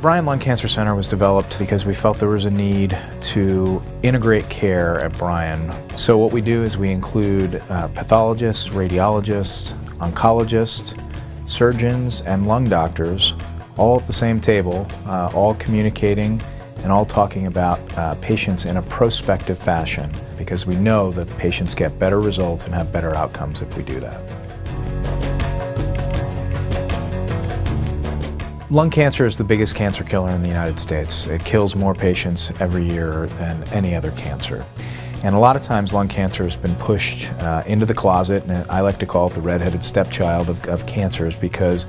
Bryan Lung Cancer Center was developed because we felt there was a need to integrate care at Bryan. So what we do is we include pathologists, radiologists, oncologists, surgeons, and lung doctors all at the same table, all communicating and all talking about patients in a prospective fashion, because we know that patients get better results and have better outcomes if we do that. Lung cancer is the biggest cancer killer in the United States. It kills more patients every year than any other cancer. And a lot of times lung cancer has been pushed into the closet, and I like to call it the redheaded stepchild of cancers, because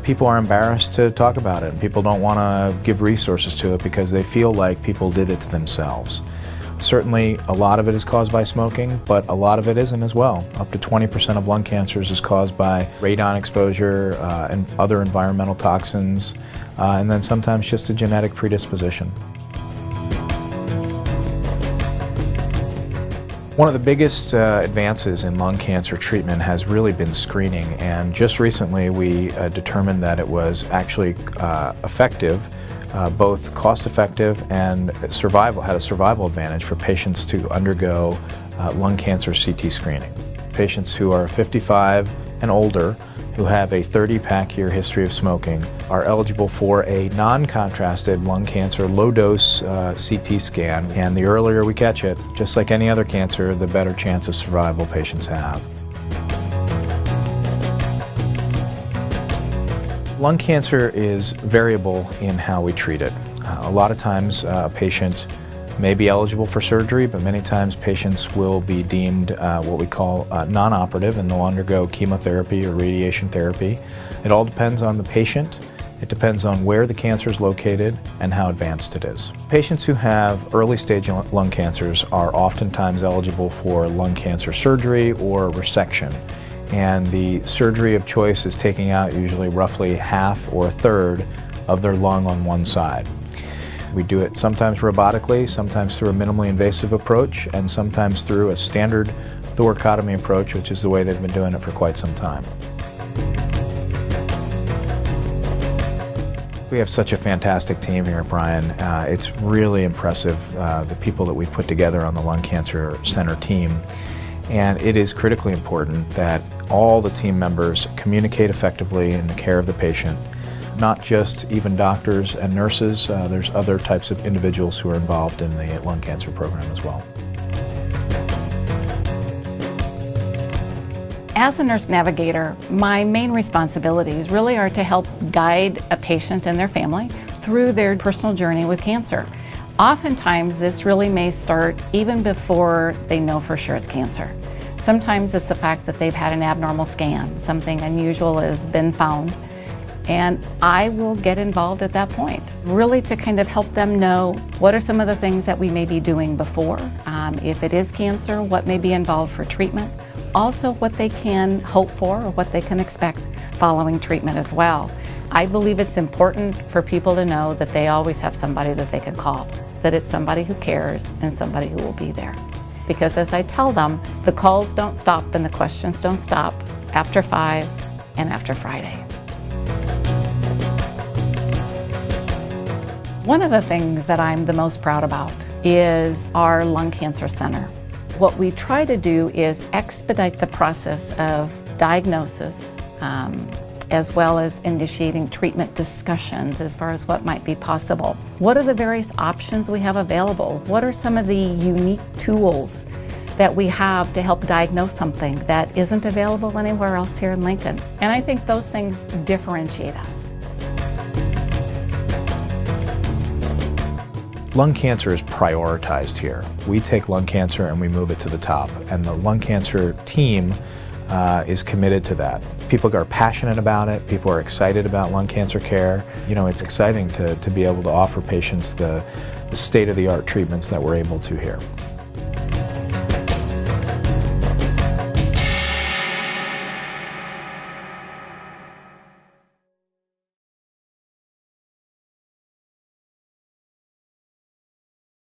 people are embarrassed to talk about it, and people don't want to give resources to it because they feel like people did it to themselves. Certainly a lot of it is caused by smoking, but a lot of it isn't as well. Up to 20% of lung cancers is caused by radon exposure and other environmental toxins, and then sometimes just a genetic predisposition. One of the biggest advances in lung cancer treatment has really been screening, and just recently we determined that it was actually effective, both cost-effective and had a survival advantage for patients to undergo lung cancer CT screening. Patients who are 55 and older who have a 30-pack year history of smoking are eligible for a non-contrasted lung cancer low-dose CT scan, and the earlier we catch it, just like any other cancer, the better chance of survival patients have. Lung cancer is variable in how we treat it. A lot of times a patient may be eligible for surgery, but many times patients will be deemed what we call non-operative and they'll undergo chemotherapy or radiation therapy. It all depends on the patient. It depends on where the cancer is located and how advanced it is. Patients who have early stage lung cancers are oftentimes eligible for lung cancer surgery or resection. And the surgery of choice is taking out usually roughly half or a third of their lung on one side. We do it sometimes robotically, sometimes through a minimally invasive approach, and sometimes through a standard thoracotomy approach, which is the way they've been doing it for quite some time. We have such a fantastic team here at Bryan. It's really impressive, the people that we've put together on the Lung Cancer Center team. And it is critically important that all the team members communicate effectively in the care of the patient. Not just even doctors and nurses, there's other types of individuals who are involved in the lung cancer program as well. As a nurse navigator, my main responsibilities really are to help guide a patient and their family through their personal journey with cancer. Oftentimes this really may start even before they know for sure it's cancer. Sometimes it's the fact that they've had an abnormal scan, something unusual has been found, and I will get involved at that point, really to kind of help them know what are some of the things that we may be doing before. If it is cancer, what may be involved for treatment, also what they can hope for or what they can expect following treatment as well. I believe it's important for people to know that they always have somebody that they can call, that it's somebody who cares and somebody who will be there. Because as I tell them, the calls don't stop and the questions don't stop after 5 and after Friday. One of the things that I'm the most proud about is our Lung Cancer Center. What we try to do is expedite the process of diagnosis, as well as initiating treatment discussions as far as what might be possible. What are the various options we have available? What are some of the unique tools that we have to help diagnose something that isn't available anywhere else here in Lincoln? And I think those things differentiate us. Lung cancer is prioritized here. We take lung cancer and we move it to the top, and the lung cancer team is committed to that. People are passionate about it. People are excited about lung cancer care. You know, it's exciting to be able to offer patients the state-of-the-art treatments that we're able to here.